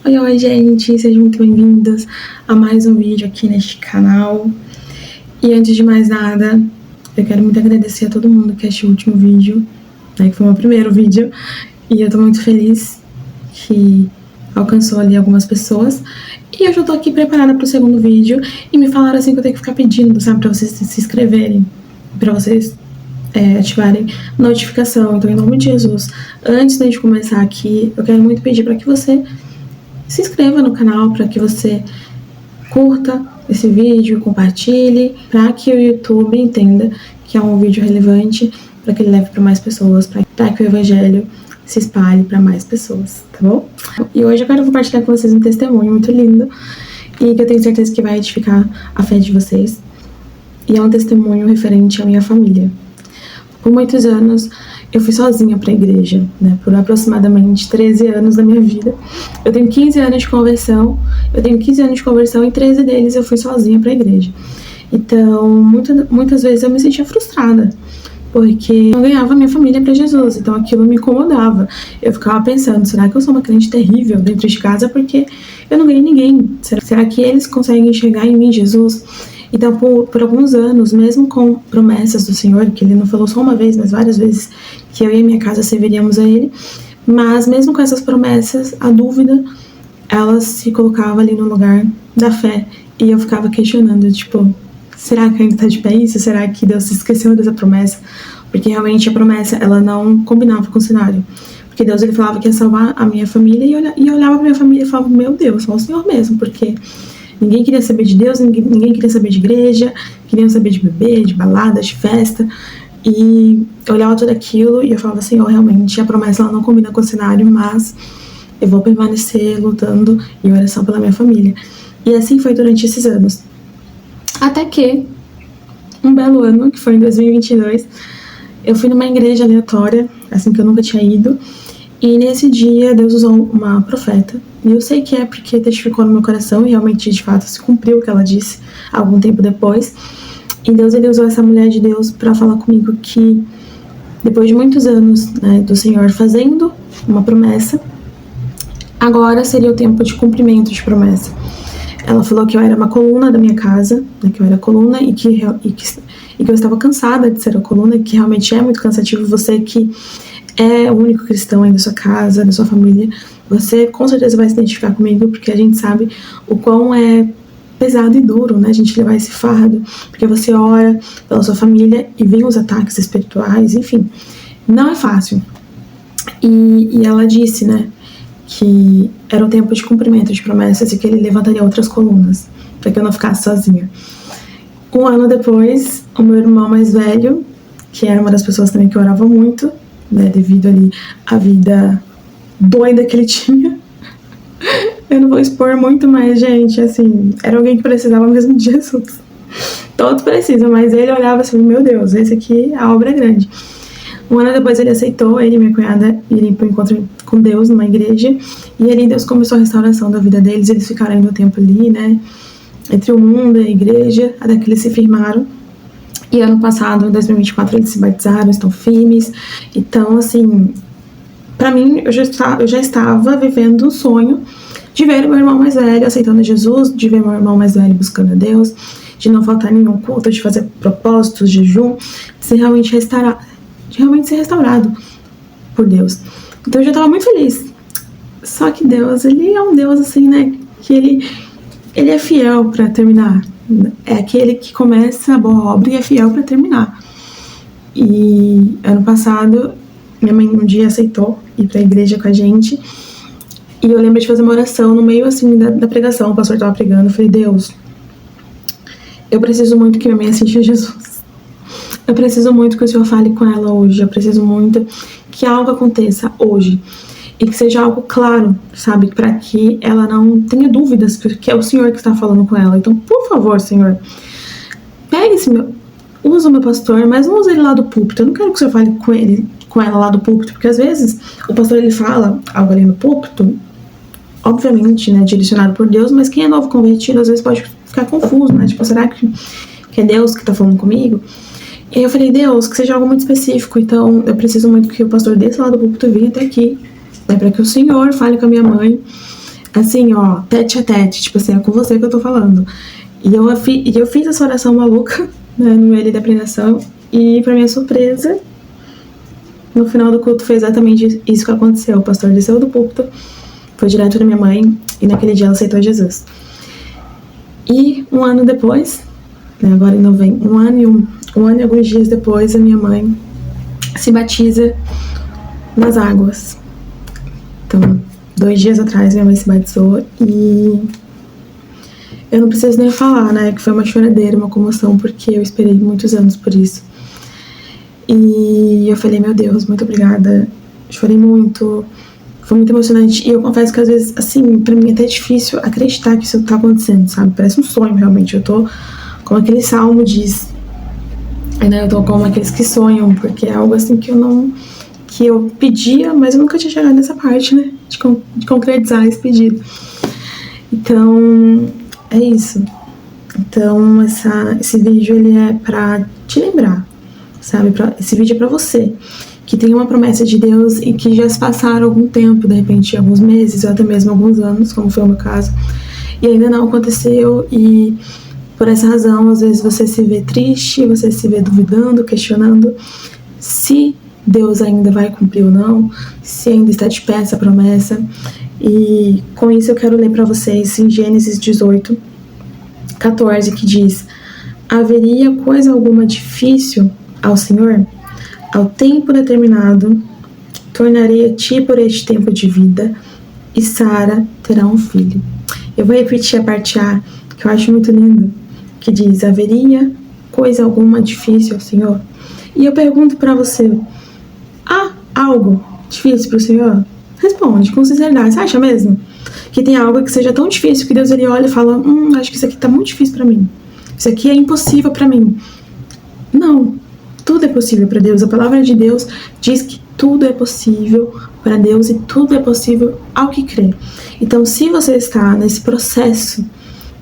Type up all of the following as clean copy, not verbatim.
Oi, gente, sejam muito bem-vindos a mais um vídeo aqui neste canal. E antes de mais nada, eu quero muito agradecer a todo mundo que assistiu o último vídeo, né, que foi o meu primeiro vídeo, e eu tô muito feliz que alcançou ali algumas pessoas. E eu já tô aqui preparada pro segundo vídeo, e me falaram assim que eu tenho que ficar pedindo, sabe, pra vocês se inscreverem, pra vocês ativarem notificação. Então, em nome de Jesus, antes de começar aqui, eu quero muito pedir para que você se inscreva no canal, para que você curta esse vídeo, compartilhe, para que o YouTube entenda que é um vídeo relevante, para que ele leve para mais pessoas, para que o evangelho se espalhe para mais pessoas, tá bom? E hoje eu quero compartilhar com vocês um testemunho muito lindo e que eu tenho certeza que vai edificar a fé de vocês. E é um testemunho referente à minha família. Por muitos anos eu fui sozinha para a igreja, né? Por aproximadamente 13 anos da minha vida. Eu tenho 15 anos de conversão, e 13 deles eu fui sozinha para a igreja. Então, muitas vezes eu me sentia frustrada, porque eu não ganhava minha família para Jesus, então aquilo me incomodava. Eu ficava pensando, será que eu sou uma crente terrível dentro de casa porque eu não ganhei ninguém? Será que eles conseguem enxergar em mim Jesus? Então, por alguns anos, mesmo com promessas do Senhor, que Ele não falou só uma vez, mas várias vezes, que eu e a minha casa serviríamos a Ele, mas mesmo com essas promessas, a dúvida, ela se colocava ali no lugar da fé, e eu ficava questionando, tipo, será que ainda tá de pé isso? Será que Deus se esqueceu dessa promessa? Porque realmente a promessa, ela não combinava com o cenário. Porque Deus, Ele falava que ia salvar a minha família, e eu olhava pra minha família e falava, meu Deus, só o Senhor mesmo, porque ninguém queria saber de Deus, ninguém queria saber de igreja, queriam saber de beber, de balada, de festa. E eu olhava tudo aquilo e eu falava assim, realmente a promessa ela não combina com o cenário, mas eu vou permanecer lutando em oração pela minha família. E assim foi durante esses anos. Até que, um belo ano, que foi em 2022, eu fui numa igreja aleatória, assim que eu nunca tinha ido. E nesse dia, Deus usou uma profeta. E eu sei que é porque testificou no meu coração e realmente, de fato, se cumpriu o que ela disse algum tempo depois. E Deus, Ele usou essa mulher de Deus para falar comigo que, depois de muitos anos, né, do Senhor fazendo uma promessa, agora seria o tempo de cumprimento de promessa. Ela falou que eu era uma coluna da minha casa, né, que eu era coluna e que eu estava cansada de ser a coluna, que realmente é muito cansativo. Você que é o único cristão aí da sua casa, da sua família, você com certeza vai se identificar comigo, porque a gente sabe o quão é pesado e duro, né, a gente levar esse fardo, porque você ora pela sua família e vem os ataques espirituais, enfim, não é fácil. E ela disse, né, que era o tempo de cumprimento de promessas e que ele levantaria outras colunas, para que eu não ficasse sozinha. Um ano depois, o meu irmão mais velho, que era uma das pessoas também que orava muito, né, devido ali à vida doida que ele tinha. Eu não vou expor muito, mas, gente, assim, era alguém que precisava mesmo de Jesus. Todos precisam, mas ele olhava assim, meu Deus, esse aqui, a obra é grande. Um ano depois ele aceitou, ele e minha cunhada irem para o encontro com Deus numa igreja, e ali Deus começou a restauração da vida deles. Eles ficaram ainda um tempo ali, né, entre o mundo e a igreja, até que eles se firmaram. E ano passado, em 2024, eles se batizaram, estão firmes. Então, assim, pra mim, eu já estava vivendo um sonho de ver meu irmão mais velho aceitando Jesus, de ver meu irmão mais velho buscando a Deus, de não faltar nenhum culto, de fazer propósitos, jejum, de ser realmente ser restaurado por Deus. Então eu já estava muito feliz. Só que Deus, Ele é um Deus assim, né, que Ele é fiel para terminar. É aquele que começa a boa obra e é fiel para terminar. E ano passado, minha mãe um dia aceitou ir para a igreja com a gente. E eu lembro de fazer uma oração no meio assim da pregação. O pastor estava pregando. Eu falei, Deus, eu preciso muito que minha mãe assista Jesus. Eu preciso muito que o Senhor fale com ela hoje. Eu preciso muito que algo aconteça hoje. E que seja algo claro, sabe? Para que ela não tenha dúvidas, porque é o Senhor que está falando com ela. Então, por favor, Senhor, pegue usa o meu pastor, mas não usa ele lá do púlpito. Eu não quero que o Senhor fale com ela lá do púlpito, porque às vezes o pastor ele fala algo ali no púlpito, obviamente, né, direcionado por Deus, mas quem é novo convertido às vezes pode ficar confuso, né? Tipo, será que é Deus que está falando comigo? E aí eu falei, Deus, que seja algo muito específico. Então, eu preciso muito que o pastor desça lá do púlpito e venha até aqui, né, para que o Senhor fale com a minha mãe, assim, ó, tete a tete, tipo assim, é com você que eu tô falando. E eu fiz essa oração maluca, né, no meio da pregação, e pra minha surpresa, no final do culto foi exatamente isso que aconteceu. O pastor desceu do púlpito, foi direto na minha mãe, e naquele dia ela aceitou Jesus. E um ano depois, né, agora em novembro, um ano e alguns dias depois, a minha mãe se batiza nas águas. Então, 2 dias atrás minha mãe se batizou e eu não preciso nem falar, né, que foi uma choradeira, uma comoção, porque eu esperei muitos anos por isso. E eu falei, meu Deus, muito obrigada. Chorei muito, foi muito emocionante. E eu confesso que às vezes, assim, pra mim é até difícil acreditar que isso tá acontecendo, sabe? Parece um sonho, realmente. Eu tô, como aquele salmo diz, né? Eu tô como aqueles que sonham, porque é algo assim que eu pedia, mas eu nunca tinha chegado nessa parte, né? De concretizar esse pedido. Então, é isso. Então, esse vídeo, ele é pra te lembrar, sabe? Esse vídeo é pra você, que tem uma promessa de Deus e que já se passaram algum tempo, de repente alguns meses ou até mesmo alguns anos, como foi o meu caso, e ainda não aconteceu. E por essa razão, às vezes você se vê triste, você se vê duvidando, questionando se Deus ainda vai cumprir ou não, se ainda está de pé essa promessa. E com isso eu quero ler para vocês em Gênesis 18:14, que diz: haveria coisa alguma difícil ao Senhor? Ao tempo determinado, tornarei a ti por este tempo de vida, e Sara terá um filho. Eu vou repetir a parte A, que eu acho muito lindo, que diz: haveria coisa alguma difícil ao Senhor? E eu pergunto para você, há algo difícil para o Senhor? Responde com sinceridade. Você acha mesmo que tem algo que seja tão difícil que Deus ele olha e fala, acho que isso aqui tá muito difícil para mim, isso aqui é impossível para mim? Não, tudo é possível para Deus. A palavra de Deus diz que tudo é possível para Deus e tudo é possível ao que crê. Então, se você está nesse processo,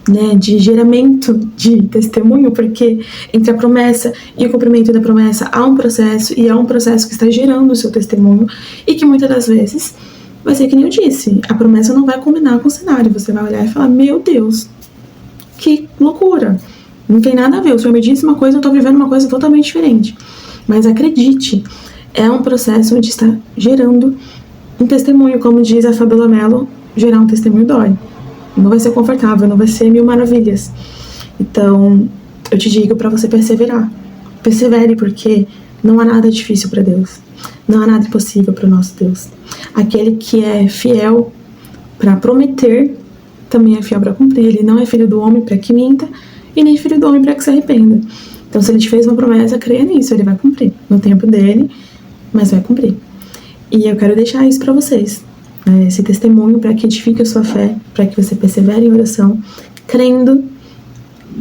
né, de geramento de testemunho, porque entre a promessa e o cumprimento da promessa há um processo, e há um processo que está gerando o seu testemunho, e que muitas das vezes vai ser que nem eu disse, a promessa não vai combinar com o cenário. Você vai olhar e falar, meu Deus, que loucura, não tem nada a ver, o Senhor me disse uma coisa, eu estou vivendo uma coisa totalmente diferente. Mas acredite, é um processo onde está gerando um testemunho. Como diz a Fabiola Mello, gerar um testemunho dói. Não vai ser confortável, não vai ser mil maravilhas. Então, eu te digo para você perseverar. Persevere, porque não há nada difícil para Deus. Não há nada impossível para o nosso Deus. Aquele que é fiel para prometer, também é fiel para cumprir. Ele não é filho do homem para que minta, e nem filho do homem para que se arrependa. Então, se ele te fez uma promessa, creia nisso, ele vai cumprir. No tempo dele, mas vai cumprir. E eu quero deixar isso para vocês. Esse testemunho para que edifique a sua fé, para que você persevere em oração, crendo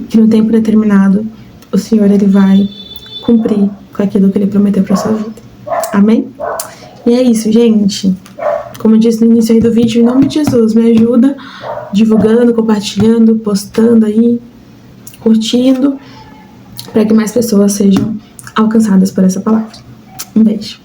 que no tempo determinado o Senhor ele vai cumprir com aquilo que ele prometeu para sua vida. Amém? E é isso, gente. Como eu disse no início aí do vídeo, em nome de Jesus, me ajuda divulgando, compartilhando, postando aí, curtindo, para que mais pessoas sejam alcançadas por essa palavra. Um beijo.